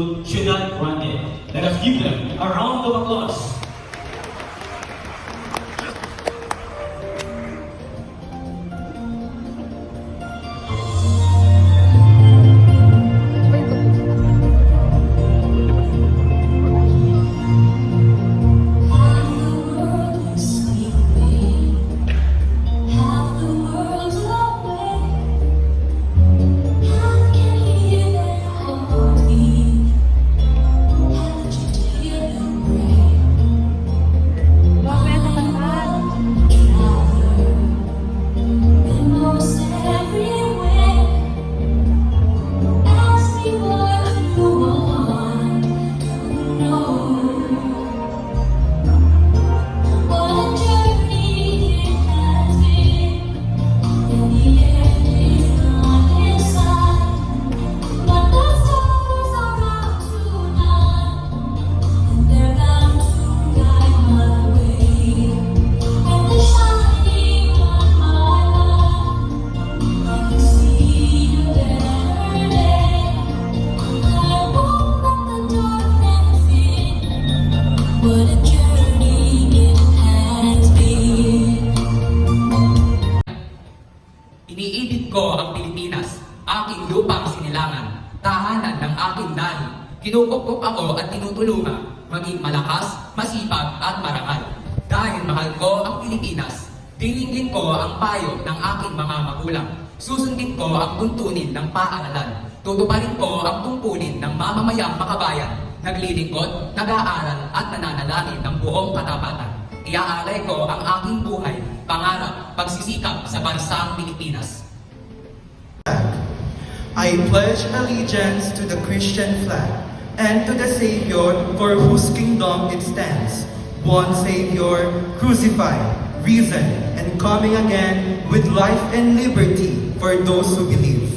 School, Ciudad Grande. Let us give them a round of applause. Iniibig ko ang Pilipinas, aking lupang sinilangan, tahanan ng aking dali. Kinukupkup ako at tinutulungan, maging malakas, masipag at marangal. Dahil mahal ko ang Pilipinas, dilinggin ko ang payo ng aking mga magulang. Susundin ko ang tuntunin ng paaralan. Tutuparin ko ang tungkulin ng mamamayang makabayan. Naglilingkod, nag-aaral at nananalangin ng buong katapatan. Iaalay ko ang aking buhay, pangarap, pagsisikap sa bansang Pilipinas. I pledge allegiance to the Christian flag and to the Savior for whose kingdom it stands, one Savior, crucified, risen, and coming again with life and liberty for those who believe.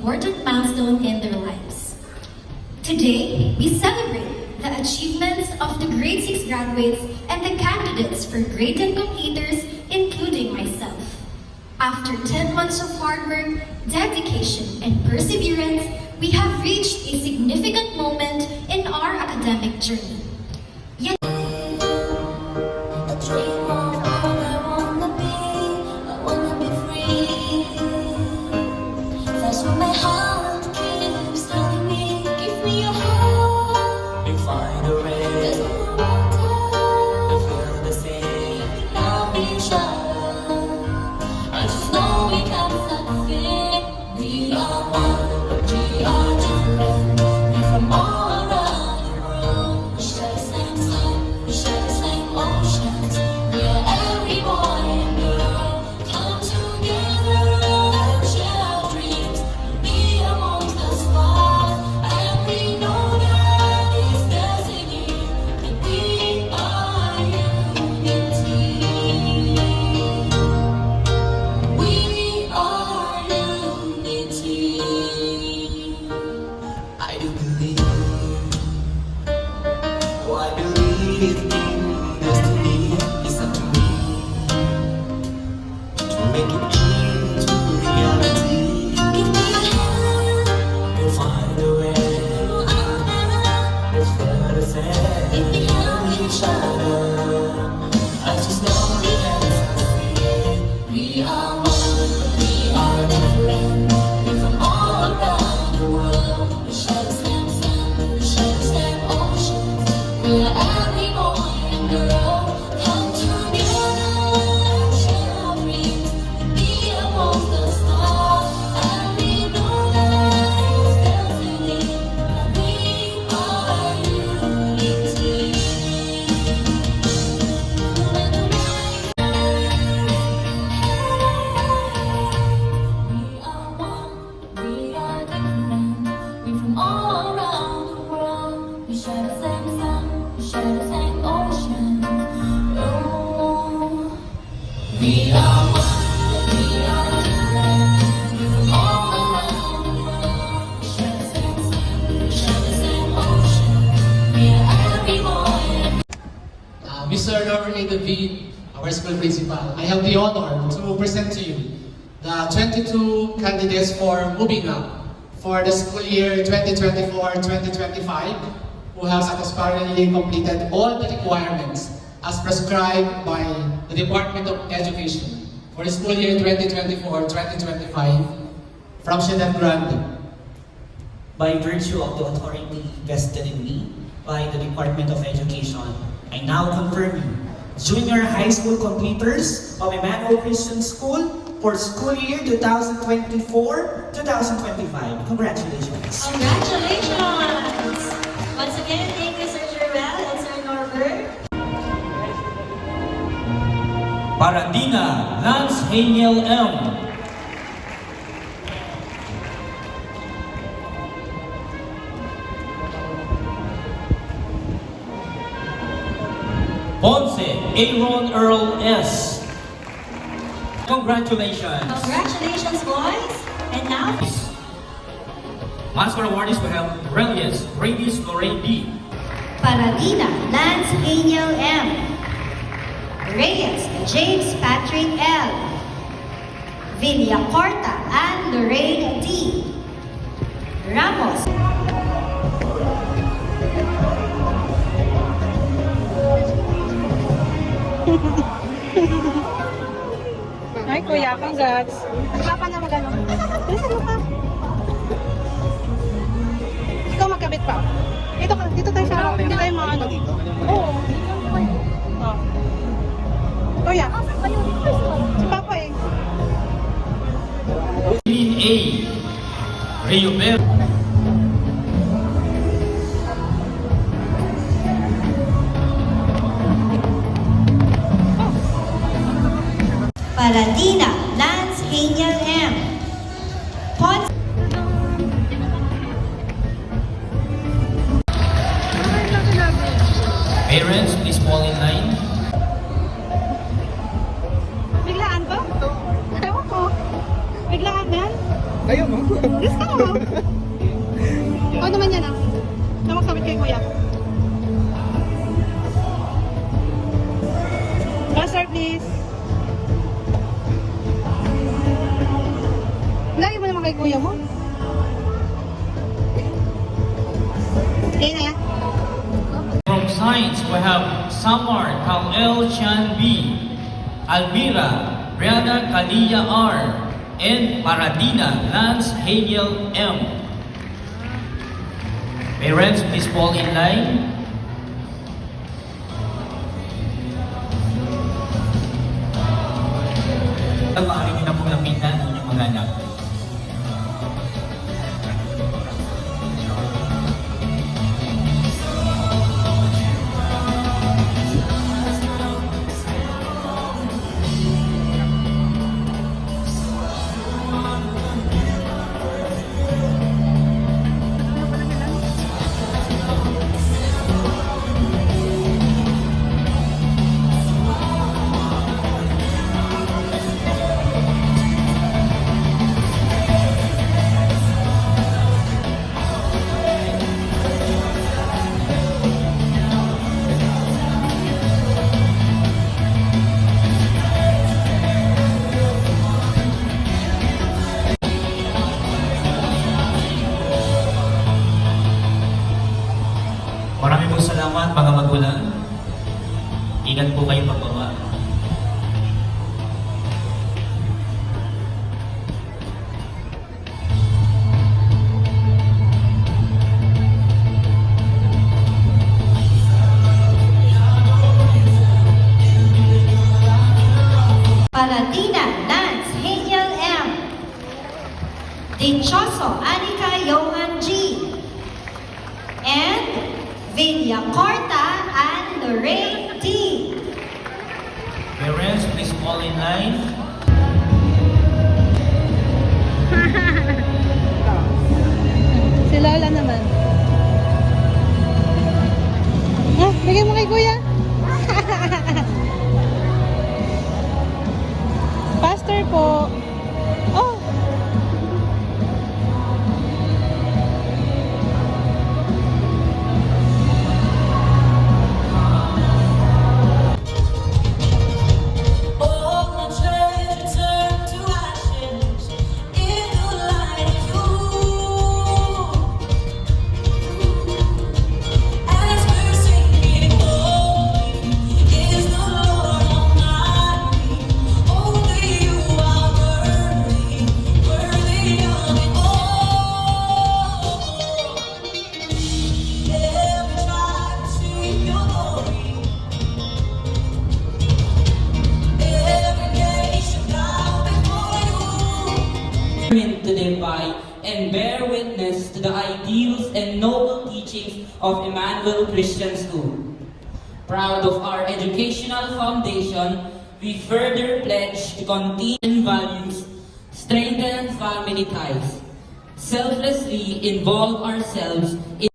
important milestone in their lives. Today, we celebrate the achievements of the grade 6 graduates and the candidates for grade 10 completers, including myself. After 10 months of hard work, dedication, and perseverance, we have reached a significant moment in our academic journey. Yet, A dream of all I wanna be free. That's what my heart keeps telling me. Give me your heart. We find a way There's no water. to feel the same. Love each other. I just know we can succeed. We are one, but we are different. We're from all around the world. We share the same sun, we share the same oceans. We're every boy and girl. Come together and share our dreams. Be amongst the stars, and we know that it's destiny. And we are unity. We are unity. I do believe. Oh, I believe in destiny. It's up to me to make it into reality. Give me your hand. We'll find a way. Let's feel the same. If we help each other, I just know we can succeed. we are one, we are different. We're from all around the world. We share the same sun, we share the same oceans. We're every boy and girl. Come together and share our dreams. Be amongst the stars, and we know that it's destiny. And we are unity. We are one, we are different. We're from all around the world. We share the same sun, we share the same ocean. Oh, we are one, we are different. We're from all around the world. We share the same sun, we share the same ocean. We are every boy and Mr. Norman David, our school principal, I have the honor to present to you the 22 candidates for moving up for the school year 2024-2025 who have satisfactorily completed all the requirements as prescribed by the Department of Education for the school year 2024-2025 from Ciudad Grande. By virtue of the authority vested in me by the Department of Education, I now confirm you junior high school completers of Emmanuel Christian School for school year 2024-2025. Congratulations. congratulations! Once again, thank you, Sir Jerwell and Sir Norbert. Paradina Lance Haniel M. Ponce Aaron Earl S. Congratulations. Congratulations, boys! And now, Master awardees we have Relius Radius Lorraine D. Paradina Lance Haniel M. Reyes James Patrick L. Villacorta and Lorraine D. Ramos Ay, kuya, congrats. Papa na magano. Bilisan mo pa. Ikaw magkabit pa. Dito tayo sa harap. Dito tayo mga ano. Oo. Oh. Kuya. Si Papa eh. Eileen A. Rio Bell. Paradina Lance Haniel M. Ponce Parents, please fall in line. Biglaan ba? Ewan ko. Biglaan ba yan? Ayaw mo? Gusto ko. O naman yan ah. Na magkabit kay kuya. Pastor, please. Lagi mo naman kay kuya mo. Okay na yan. From Science, we have Samar Kal-El Chan B, Almira Brianna Kalia R, and Paradina Lance Hagel M. Parents, please fall in line. Ang maaari nyo na pong lapitan ang inyong mga anak. Maraming pong salamat mga magulang. Ingat po kayo pagbawa. Paradina Lance Hagel M. Dichoso Anika Johan G. And Villacorta and Lorraine D. Parents, please fall in line. Si Lola naman. Ah, bigay mo kay kuya. Pastor po. Oh. All my treasure turned to ashes in the light of you. As we're singing, holy is the Lord Almighty. Only you are worthy, worthy of it all. Every tribe to sing your glory. Every nation bow before you. To defy and bear witness to the ideals and noble teachings of Emmanuel Christian School. Proud of our educational foundation, we further pledge to continue values, strengthen family ties, selflessly involve ourselves in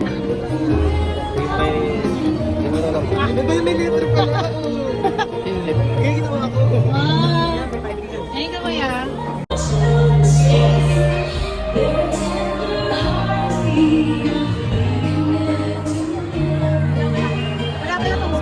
May libre pala. Kaya ginawa ko. Ayun ka kuya. Wala ka na tungo.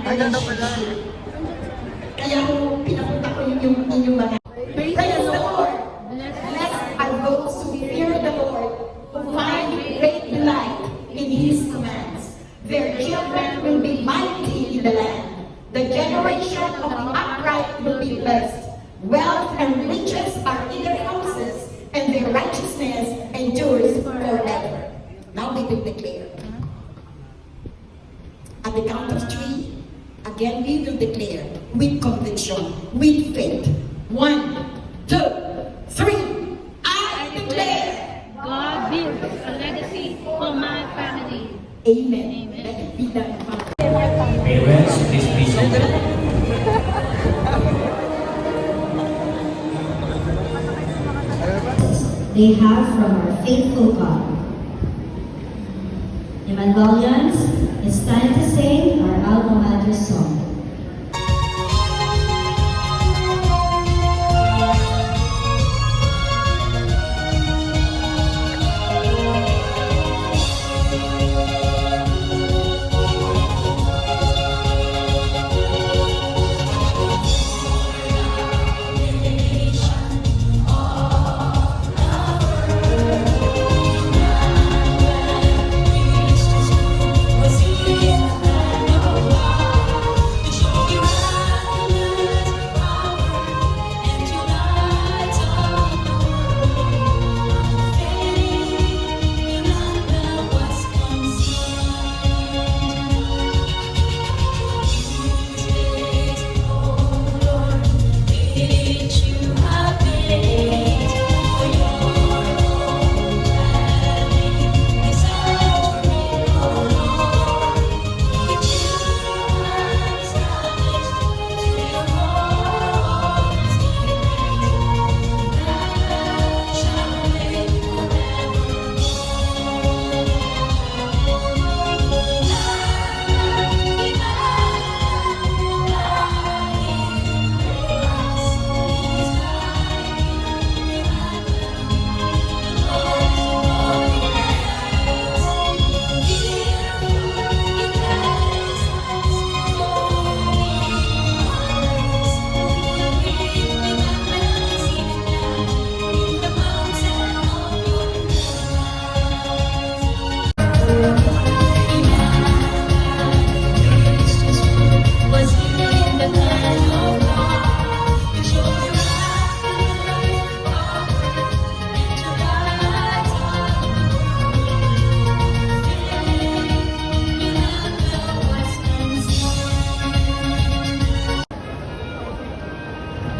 Ay, ganda pala. Kaya kung pinapunta ko yung inyong mga praise the Lord. Blessed are those who fear the Lord, who find great delight in His commands. Their children will be mighty in the land. The generation of the upright will be blessed. Wealth and riches are in their houses, and their righteousness endures forever. Now we will declare. At the count of 3, Again, we will declare with conviction, with faith. 1, 2, 3. I declare. God builds a legacy for my family. Amen. Let it be done, Father. Parents, please be seated. They have from our faithful God. Emmanuelians, it's time to sing our alma mater song.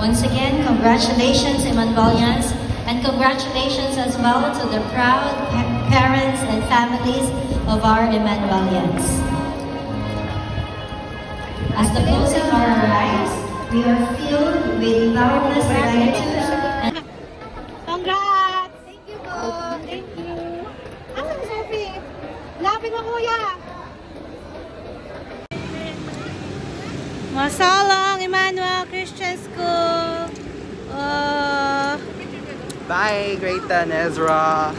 Once again, congratulations, Emmanuelians, and congratulations as well to the proud parents and families of our Emmanuelians. As the closing hour arrives, we are filled with boundless gratitude and Congrats! Thank you po. Thank you. Asan si Sophie? Lapit mo, kuya. Masalang Emmanuel Christian School. Bye, Grayton, Ezra.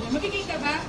Makikita ba?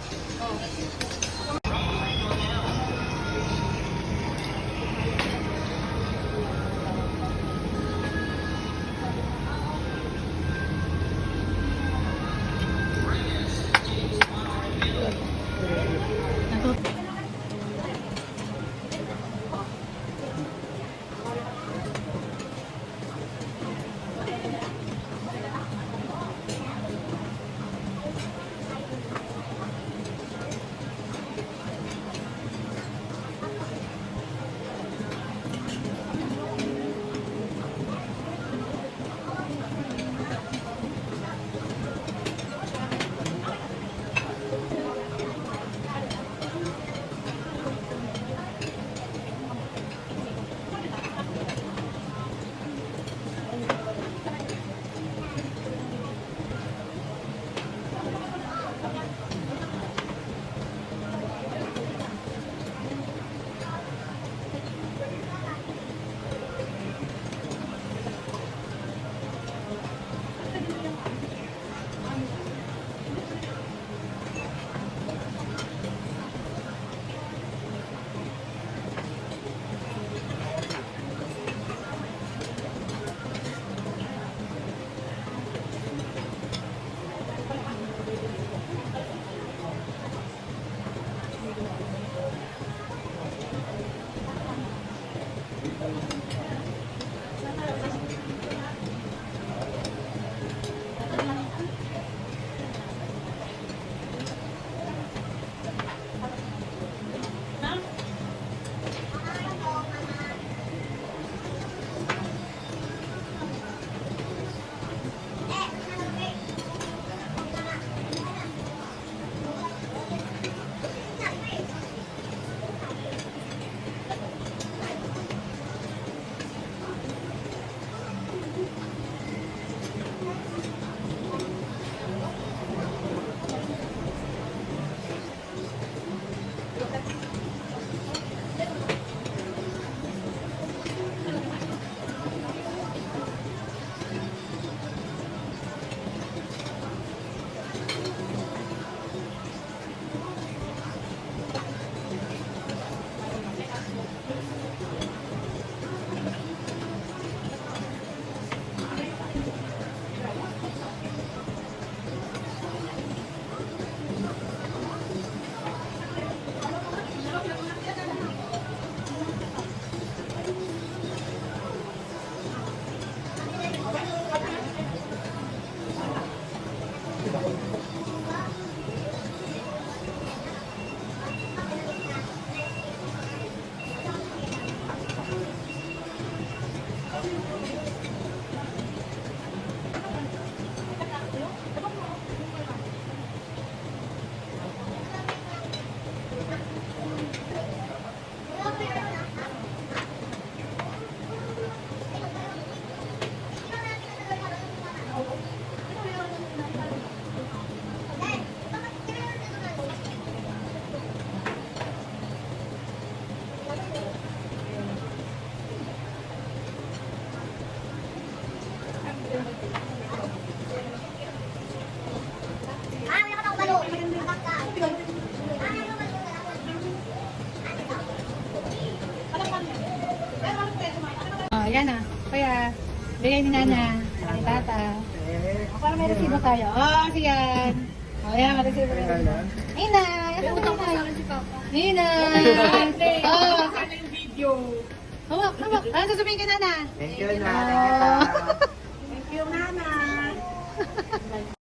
Ayan na. Kaya, bigay ni Nana. Kay Tata. O, para may resibo tayo. Oh, siyan. O, ayan, may resibo tayo. Nina! Ayan na tayo. Nina! Oh! Hawak, hawak. Ano sasabihin kay Nana? Thank you, Nana.